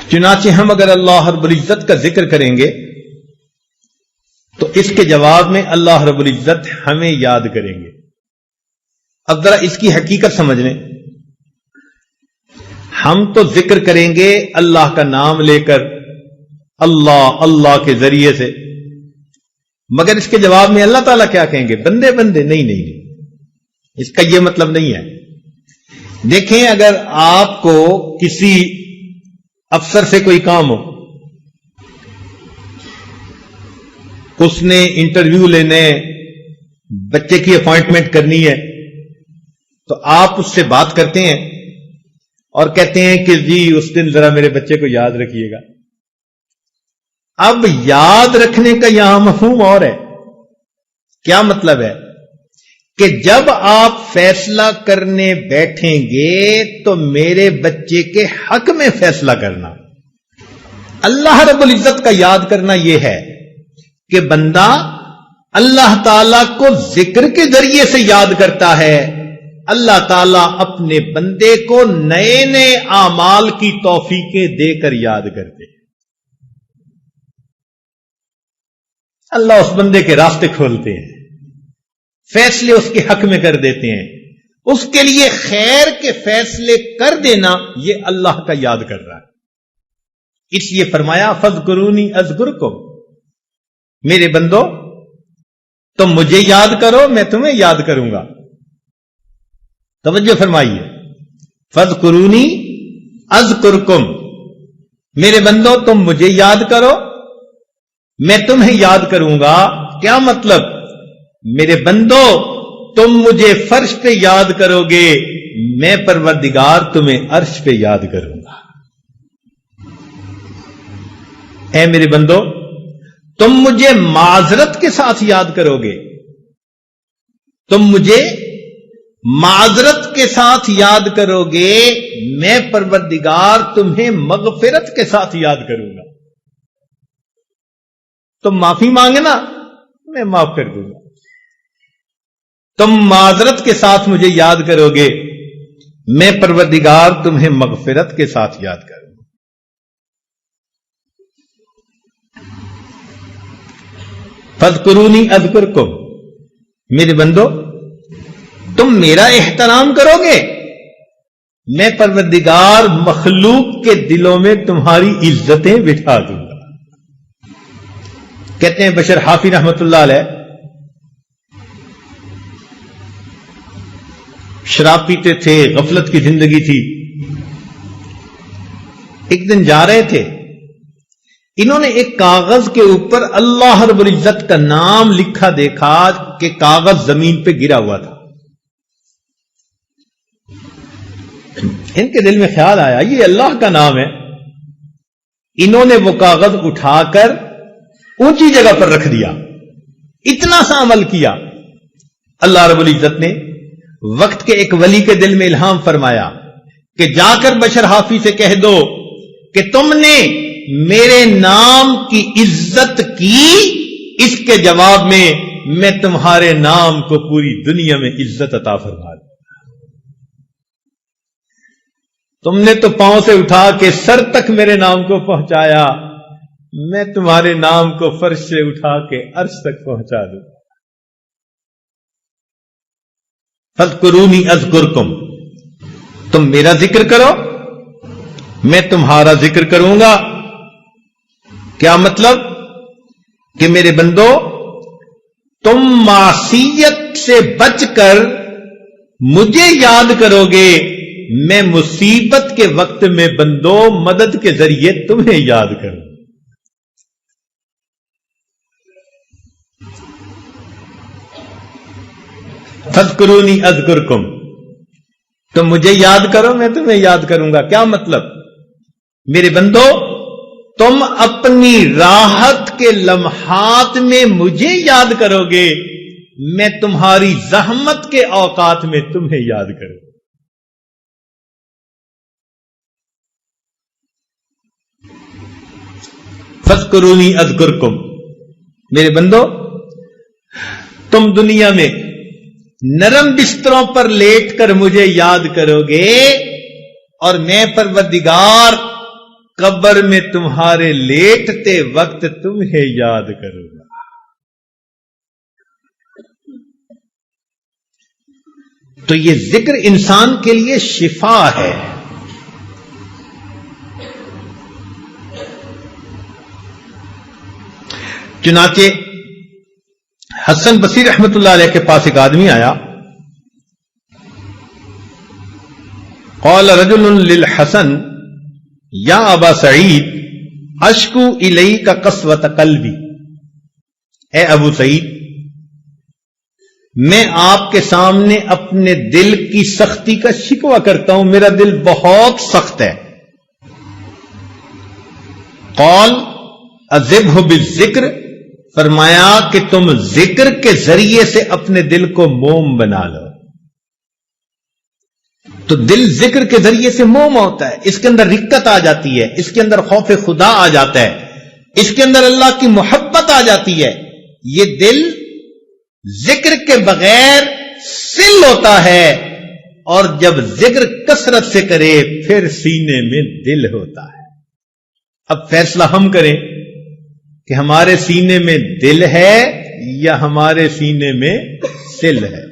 چنانچہ ہم اگر اللہ رب العزت کا ذکر کریں گے تو اس کے جواب میں اللہ رب العزت ہمیں یاد کریں گے. اب ذرا اس کی حقیقت سمجھ لیں. ہم تو ذکر کریں گے اللہ کا نام لے کر، اللہ کے ذریعے سے، مگر اس کے جواب میں اللہ تعالیٰ کیا کہیں گے؟ بندے بندے. نہیں، اس کا یہ مطلب نہیں ہے. دیکھیں، اگر آپ کو کسی افسر سے کوئی کام ہو، اس نے انٹرویو لینے، بچے کی اپوائنٹمنٹ کرنی ہے، تو آپ اس سے بات کرتے ہیں اور کہتے ہیں کہ جی اس دن ذرا میرے بچے کو یاد رکھیے گا. اب یاد رکھنے کا یہاں مفہوم اور ہے. کیا مطلب ہے؟ کہ جب آپ فیصلہ کرنے بیٹھیں گے تو میرے بچے کے حق میں فیصلہ کرنا. اللہ رب العزت کا یاد کرنا یہ ہے کہ بندہ اللہ تعالی کو ذکر کے ذریعے سے یاد کرتا ہے. اللہ تعالیٰ اپنے بندے کو نئے نئے اعمال کی توفیقیں دے کر یاد کرتے ہیں. اللہ اس بندے کے راستے کھولتے ہیں، فیصلے اس کے حق میں کر دیتے ہیں. اس کے لیے خیر کے فیصلے کر دینا یہ اللہ کا یاد کر رہا ہے. اس لیے فرمایا فذکرونی اذکرکم، میرے بندو تم مجھے یاد کرو میں تمہیں یاد کروں گا. توجہ فرمائیے، فذکرونی اذکرکم، میرے بندو تم مجھے یاد کرو میں تمہیں یاد کروں گا. کیا مطلب؟ میرے بندو تم مجھے فرش پہ یاد کرو گے، میں پروردگار تمہیں عرش پہ یاد کروں گا. اے میرے بندو تم مجھے معذرت کے ساتھ یاد کرو گے، تم مجھے معذرت کے ساتھ یاد کرو گے، میں پروردگار تمہیں مغفرت کے ساتھ یاد کروں گا. تم معافی مانگنا میں معاف کر دوں گا. تم معذرت کے ساتھ مجھے یاد کرو گے، میں پروردگار تمہیں مغفرت کے ساتھ یاد کروں گا. فذکرونی اذکرکم، میرے بندو تم میرا احترام کرو گے، میں پروردگار مخلوق کے دلوں میں تمہاری عزتیں بٹھا دوں گا. کہتے ہیں بشر حافی رحمت اللہ علیہ شراب پیتے تھے، غفلت کی زندگی تھی. ایک دن جا رہے تھے، انہوں نے ایک کاغذ کے اوپر اللہ رب العزت کا نام لکھا دیکھا کہ کاغذ زمین پہ گرا ہوا تھا. ان کے دل میں خیال آیا یہ اللہ کا نام ہے. انہوں نے وہ کاغذ اٹھا کر اونچی جگہ پر رکھ دیا. اتنا سا عمل کیا. اللہ رب العزت نے وقت کے ایک ولی کے دل میں الہام فرمایا کہ جا کر بشر حافی سے کہہ دو کہ تم نے میرے نام کی عزت کی، اس کے جواب میں تمہارے نام کو پوری دنیا میں عزت عطا فرما دوں. تم نے تو پاؤں سے اٹھا کے سر تک میرے نام کو پہنچایا، میں تمہارے نام کو فرش سے اٹھا کے عرش تک پہنچا دوں. فذکرونی اذکرکم، تم میرا ذکر کرو میں تمہارا ذکر کروں گا. کیا مطلب؟ کہ میرے بندو تم معصیت سے بچ کر مجھے یاد کرو گے، میں مصیبت کے وقت میں بندو مدد کے ذریعے تمہیں یاد کروں. فذکرونی اذکرکم، تم مجھے یاد کرو میں تمہیں یاد کروں گا. کیا مطلب؟ میرے بندو تم اپنی راحت کے لمحات میں مجھے یاد کرو گے، میں تمہاری زحمت کے اوقات میں تمہیں یاد کروں. فذکرونی اذکرکم، میرے بندو تم دنیا میں نرم بستروں پر لیٹ کر مجھے یاد کرو گے اور میں پروردگار قبر میں تمہارے لیٹتے وقت تمہیں یاد کروں گا. تو یہ ذکر انسان کے لیے شفا ہے. چنانچہ حسن بصری رحمت اللہ علیہ کے پاس ایک آدمی آیا. قال رجل للحسن یا ابا سعید اشکو الیک قسوۃ قلبی. اے ابو سعید، میں آپ کے سامنے اپنے دل کی سختی کا شکوہ کرتا ہوں، میرا دل بہت سخت ہے. قال اذبہ بالذکر، فرمایا کہ تم ذکر کے ذریعے سے اپنے دل کو موم بنا لو. تو دل ذکر کے ذریعے سے موم ہوتا ہے، اس کے اندر رقت آ جاتی ہے، اس کے اندر خوف خدا آ جاتا ہے، اس کے اندر اللہ کی محبت آ جاتی ہے. یہ دل ذکر کے بغیر سل ہوتا ہے، اور جب ذکر کثرت سے کرے پھر سینے میں دل ہوتا ہے. اب فیصلہ ہم کریں کہ ہمارے سینے میں دل ہے یا ہمارے سینے میں سل ہے.